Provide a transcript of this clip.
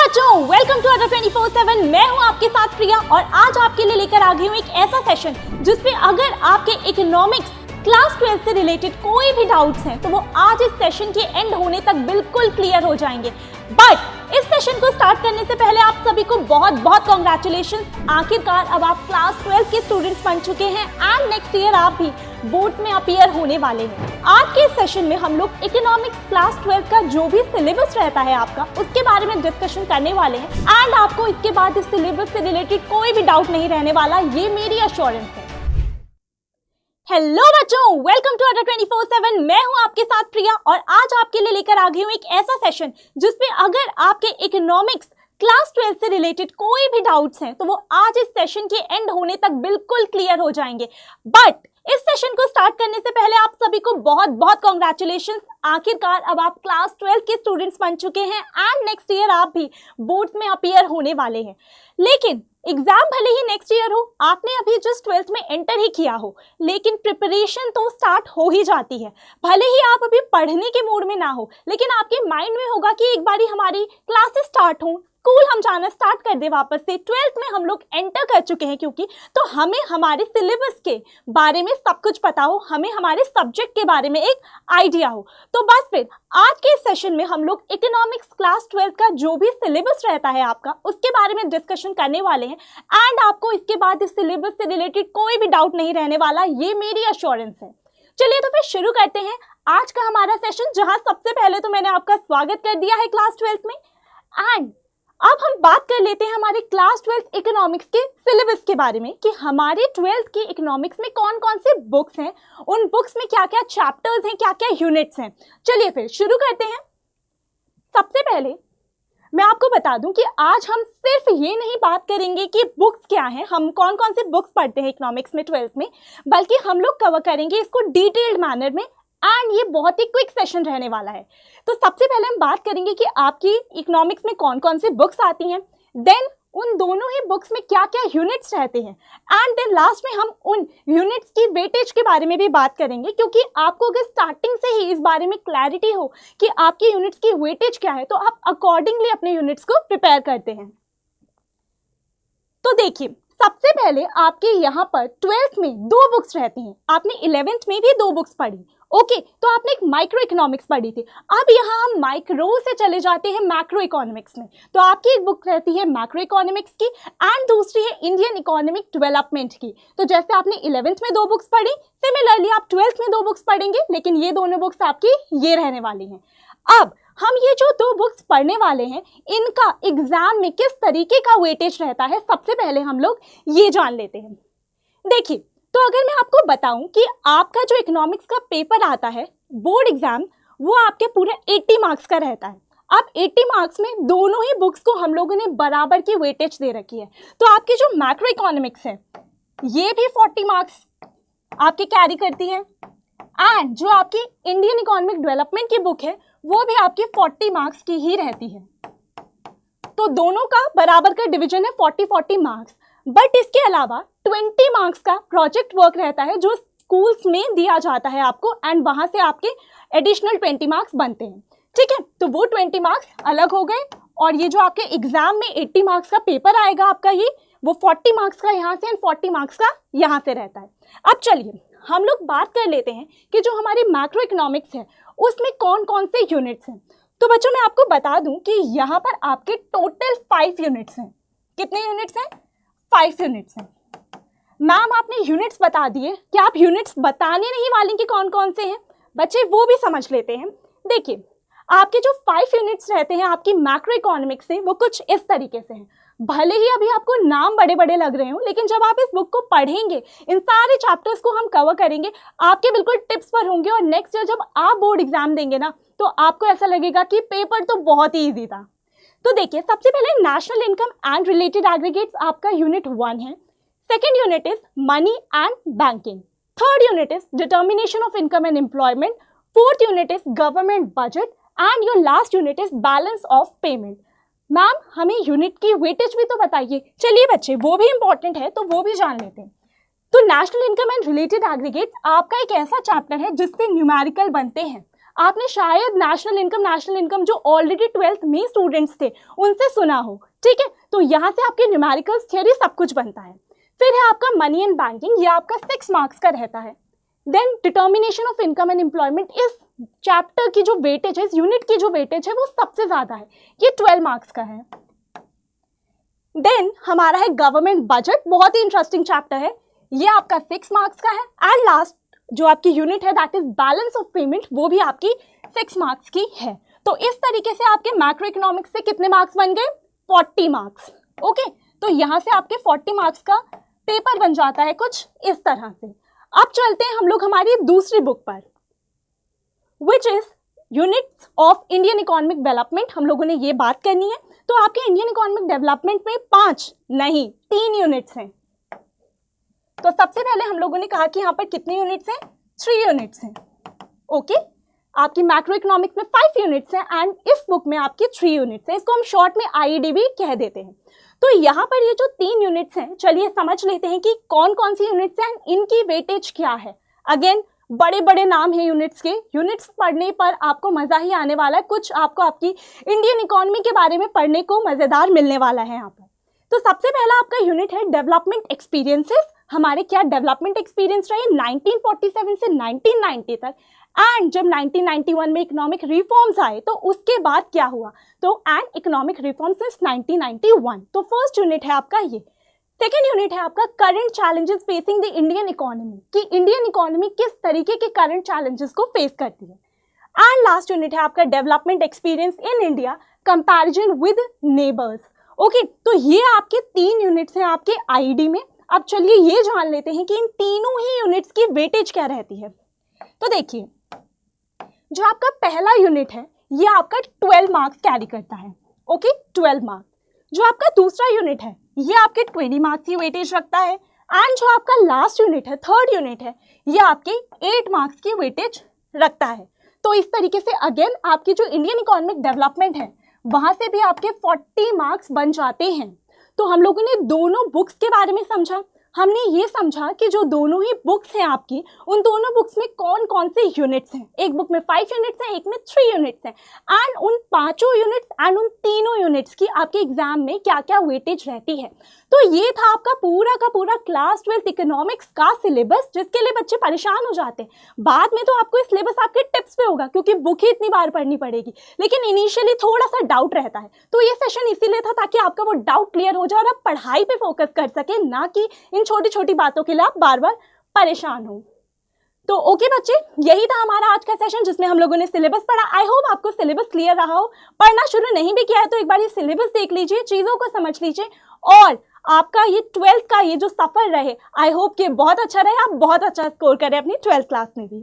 बच्चों, welcome to अड्डा 24/7। मैं हूं आपके साथ प्रिया और आज आपके लिए लेकर आ गई हूं एक ऐसा सेशन जिसमें अगर आपके इकोनॉमिक्स क्लास 12 से रिलेटेड कोई भी डाउट्स हैं तो वो आज इस सेशन के एंड होने तक बिल्कुल क्लियर हो जाएंगे। बट इस सेशन को स्टार्ट करने से पहले आप सभी को बहुत बहुत कॉन्ग्रेचुलेशन। आखिरकार अब आप क्लास 12 के स्टूडेंट्स बन चुके हैं एंड नेक्स्ट ईयर आप भी बोर्ड में अपीयर होने वाले हैं। आज के इस सेशन में हम लोग इकोनॉमिक्स क्लास 12 का जो भी सिलेबस रहता है आपका उसके बारे में डिस्कशन करने वाले हैं एंड आपको इसके बाद इस सिलेबस से रिलेटेड कोई भी डाउट नहीं रहने वाला, ये मेरी अश्योरेंस है। हेलो बच्चों, वेलकम टू अड्डा 24/7। मैं हूं आपके साथ प्रिया और आज आपके लिए लेकर आ गई हूं एक ऐसा सेशन जिसमें अगर आपके इकोनॉमिक्स क्लास 12 से रिलेटेड कोई भी डाउट्स हैं तो वो आज इस सेशन के एंड होने तक बिल्कुल क्लियर हो जाएंगे। बट इस सेशन को स्टार्ट करने से पहले आप सभी को बहुत बहुत कॉन्ग्रेचुलेशन। आखिरकार अब आप क्लास 12 के स्टूडेंट्स बन चुके हैं एंड नेक्स्ट ईयर आप भी बोर्ड्स में अपीयर होने वाले हैं। लेकिन एग्जाम भले ही नेक्स्ट ईयर हो, आपने अभी जस्ट 12th में एंटर ही किया हो, लेकिन प्रिपरेशन तो स्टार्ट हो ही जाती है। भले ही आप अभी पढ़ने के मूड में ना हो, लेकिन आपके माइंड में होगा कि एक बारी हमारी क्लासेस स्टार्ट हो, स्कूल हम जाना स्टार्ट कर दे वापस से। 12th में हम लोग एंटर कर चुके हैं क्योंकि तो हमें हमारे सिलेबस के बारे में सब कुछ पता हो, हमें हमारे सब्जेक्ट के बारे में एक आइडिया हो। तो बस फिर आज के सेशन में हम लोग इकोनॉमिक्स क्लास 12 का जो भी सिलेबस रहता है आपका उसके बारे में डिस्कशन करने वाले हैं एंड आपको इसके बाद इस सिलेबस से रिलेटेड कोई भी डाउट नहीं रहने वाला, ये मेरी अश्योरेंस है। चलिए तो फिर शुरू करते हैं आज का हमारा सेशन, जहां सबसे पहले तो मैंने आपका स्वागत कर दिया है क्लास 12 में एंड अब हम बात कर लेते हैं हमारे क्लास 12 इकोनॉमिक्स के सिलेबस के बारे में कि हमारे 12th के इकोनॉमिक्स में कौन कौन से बुक्स हैं, उन बुक्स में क्या क्या चैप्टर्स हैं, क्या क्या यूनिट्स हैं। चलिए फिर शुरू करते हैं। सबसे पहले मैं आपको बता दूं कि आज हम सिर्फ ये नहीं बात करेंगे कि बुक्स क्या हैं, हम कौन कौन से बुक्स पढ़ते हैं इकोनॉमिक्स में 12th में, बल्कि हम लोग कवर करेंगे इसको डिटेल्ड मैनर में एंड ये बहुत ही क्विक सेशन रहने वाला है। तो सबसे पहले हम बात करेंगे कि आपकी इकोनॉमिक्स में कौन कौन सी बुक्स आती हैं, देन उन दोनों ही बुक्स में क्या क्या यूनिट्स रहते हैं एंड देन लास्ट में हम उन यूनिट्स की वेटेज के बारे में भी बात करेंगे, क्योंकि आपको अगर स्टार्टिंग से ही इस बारे में क्लैरिटी हो कि आपकी यूनिट्स की वेटेज क्या है तो आप अकॉर्डिंगली अपने यूनिट्स को प्रिपेयर करते हैं। तो देखिए, सबसे पहले आपके यहाँ पर 12th में दो बुक्स रहती हैं। आपने 11th में भी दो बुक्स पढ़ी, ओके तो आपने एक माइक्रो इकोनॉमिक्स पढ़ी थी। अब यहाँ हम माइक्रो से चले जाते हैं मैक्रो इकोनॉमिक्स में। तो आपकी एक बुक रहती है मैक्रो इकोनॉमिक्स की एंड दूसरी है इंडियन इकोनॉमिक डेवलपमेंट की। तो जैसे आपने 11th में दो बुक्स पढ़ी, सिमिलरली आप 12th में दो बुक्स पढ़ेंगे, लेकिन ये दोनों बुक्स आपकी ये रहने वाली हैं। अब हम ये जो दो बुक्स पढ़ने वाले हैं इनका एग्जाम में किस तरीके का वेटेज रहता है, सबसे पहले हम लोग ये जान लेते हैं। देखिए, तो अगर मैं आपको बताऊं कि आपका जो इकोनॉमिक्स का पेपर आता है बोर्ड एग्जाम, वो आपके पूरे 80 मार्क्स का रहता है। अब 80 मार्क्स में दोनों ही बुक्स को हम लोगों ने बराबर की वेटेज दे रखी है। तो आपकी जो मैक्रो इकोनॉमिक्स है ये भी 40 मार्क्स आपके कैरी करती है एंड जो आपकी इंडियन इकोनॉमिक डेवलपमेंट की बुक है वो भी आपकी 40 मार्क्स की ही रहती है। तो दोनों का बराबर का डिवीजन है 40-40 मार्क्स। बट इसके अलावा 20 मार्क्स का प्रोजेक्ट वर्क रहता है जो स्कूल्स में दिया जाता है आपको एंड वहां से आपके एडिशनल 20 मार्क्स बनते हैं। ठीक है, तो वो 20 मार्क्स अलग हो गए और ये जो आपके एग्जाम में 80 मार्क्स का पेपर आएगा आपका, ये वो 40 मार्क्स का यहाँ से एंड 40 मार्क्स का यहाँ से रहता है। अब चलिए हम लोग बात कर लेते हैं कि जो हमारी मैक्रो इकोनॉमिक्स है उसमें कौन कौन से यूनिट्स हैं। तो बच्चों मैं आपको बता दूं कि यहाँ पर आपके टोटल 5 यूनिट्स हैं। कितने यूनिट्स हैं? 5 यूनिट्स हैं। मैम आपने यूनिट्स बता दिए, क्या आप यूनिट्स बताने नहीं वाली कि कौन कौन से हैं? बच्चे वो भी समझ लेते हैं। देखिए, आपके जो 5 यूनिट्स रहते हैं आपकी मैक्रो इकोनॉमिक्स से वो कुछ इस तरीके से हैं। भले ही अभी आपको नाम बड़े बड़े लग रहे हो, लेकिन जब आप इस बुक को पढ़ेंगे, इन सारे चैप्टर्स को हम कवर करेंगे, आपके बिल्कुल टिप्स पर होंगे और नेक्स्ट ईयर जब आप बोर्ड एग्जाम देंगे ना तो आपको ऐसा लगेगा कि पेपर तो बहुत ही ईजी था। तो देखिए, सबसे पहले national income and related aggregates आपका यूनिट 1 है। Second unit is money and banking. Third unit is determination of income and employment. Fourth unit is government budget and your last unit is balance of payment. Ma'am हमें unit की weightage भी तो बताइए। चलिए बच्चे, वो भी इंपॉर्टेंट है तो वो भी जान लेते हैं। तो national income and related aggregates आपका एक ऐसा चैप्टर है जिससे न्यूमेरिकल बनते हैं। आपने शायद नेशनल इनकम जो ऑलरेडी 12th में स्टूडेंट्स थे उनसे सुना हो, ठीक है। तो यहाँ से आपके न्यूमेरिकल्स, थ्योरी सब कुछ बनता है। फिर है आपका मनी एंड बैंकिंग, ये आपका 6 मार्क्स का रहता है। Then determination of income and employment, इस चैप्टर की जो वेटेज है, इस यूनिट की जो वेटेज है वो सबसे ज़्यादा है, ये 12 मार्क्स का है। देन हमारा है गवर्नमेंट बजट, बहुत ही इंटरेस्टिंग चैप्टर है, ये आपका 6 मार्क्स का है। एंड लास्ट जो आपकी यूनिट है that is balance of payment, वो भी आपकी 6 मार्क्स की है। तो इस तरीके से आपके मैक्रो इकोनॉमिक्स से कितने मार्क्स बन गए? 40 मार्क्स। ओके, तो यहाँ से आपके 40 मार्क्स का पेपर बन जाता है कुछ इस तरह से। अब चलते हैं हम लोग हमारी दूसरी बुक पर, which is units of Indian economic development. हम लोगों ने ये बात करनी है। तो आपके इंडियन इकोनॉमिक डेवलपमेंट में 5 नहीं 3 यूनिट्स हैं। तो सबसे पहले हम लोगों ने कहा कि यहाँ पर कितने यूनिट्स हैं? 3 यूनिट्स हैं। ओके, आपकी मैक्रो इकोनॉमिक्स में 5 यूनिट्स हैं एंड इस बुक में आपकी 3 यूनिट्स हैं। इसको हम शॉर्ट में IED भी कह देते हैं। तो यहाँ पर ये जो 3 यूनिट्स हैं, चलिए समझ लेते हैं कि कौन कौन सी यूनिट्स हैं, इनकी वेटेज क्या है। अगेन बड़े बड़े नाम हैं यूनिट्स के, यूनिट्स पढ़ने पर आपको मज़ा ही आने वाला है, कुछ आपको आपकी इंडियन इकोनॉमी के बारे में पढ़ने को मज़ेदार मिलने वाला है यहाँ पर। तो सबसे पहला आपका यूनिट है डेवलपमेंट एक्सपीरियंसेस। हमारे क्या डेवलपमेंट एक्सपीरियंस रहे 1947 से 1990 तक, एंड जब 1991 में इकोनॉमिक रिफॉर्म्स आए तो उसके बाद क्या हुआ, तो एंड इकोनॉमिक रिफॉर्म सिंस 1991। तो फर्स्ट यूनिट है आपका ये। सेकेंड यूनिट है आपका current challenges facing the Indian economy, कि इंडियन इकोनॉमी किस तरीके के करंट चैलेंजेस को फेस करती है। एंड लास्ट यूनिट है आपका development experience in India comparison with neighbours. Okay, तो ये आपके 3 यूनिट्स हैं आपके IED में। अब चलिए ये जान लेते हैं कि इन तीनों ही यूनिट्स की वेटेज क्या रहती है। तो देखिए, जो आपका पहला यूनिट है ये आपका 12 मार्क्स कैरी करता है। Okay, 12 marks. जो आपका दूसरा यूनिट है ये आपके 20 मार्क्स की वेटेज रखता है। एंड जो आपका लास्ट यूनिट है, थर्ड यूनिट है, ये आपके 8 मार्क्स की वेटेज रखता है। तो इस तरीके से अगेन आपकी जो इंडियन इकोनॉमिक डेवलपमेंट है वहाँ से भी आपके 40 मार्क्स बन जाते हैं। तो हम लोगों ने दोनों बुक्स के बारे में समझा। हमने ये समझा कि जो दोनों ही बुक्स हैं आपकी, उन दोनों बुक्स में कौन कौन से यूनिट्स हैं। एक बुक में 5 यूनिट्स हैं, एक में 3 यूनिट्स हैं। एंड उन 5 यूनिट्स एंड उन तीनों यूनिट्स की आपके एग्जाम में क्या क्या वेटेज रहती है। तो ये था आपका पूरा का पूरा क्लास 12th इकोनॉमिक्स का सिलेबस, जिसके लिए बच्चे परेशान हो जाते हैं। बाद में तो आपको सिलेबस आपके टिप्स पे होगा क्योंकि बुक ही इतनी बार पढ़नी पड़ेगी, लेकिन इनिशियली थोड़ा सा डाउट रहता है। तो ये सेशन इसीलिए था ताकि आपका वो डाउट क्लियर हो जाए और आप पढ़ाई पे फोकस कर सके, ना कि इन छोटी छोटी बातों के लिए आप बार बार परेशान हो। तो ओके बच्चे, यही था हमारा आज का सेशन जिसमें हम लोगों ने सिलेबस पढ़ा। आई होप आपको सिलेबस क्लियर रहा हो। पढ़ना शुरू नहीं भी किया है तो एक बार ये सिलेबस देख लीजिए, चीज़ों को समझ लीजिए, और आपका ये 12th का ये जो सफ़र रहे आई होप कि बहुत अच्छा रहे, आप बहुत अच्छा स्कोर करें अपनी 12th क्लास में भी।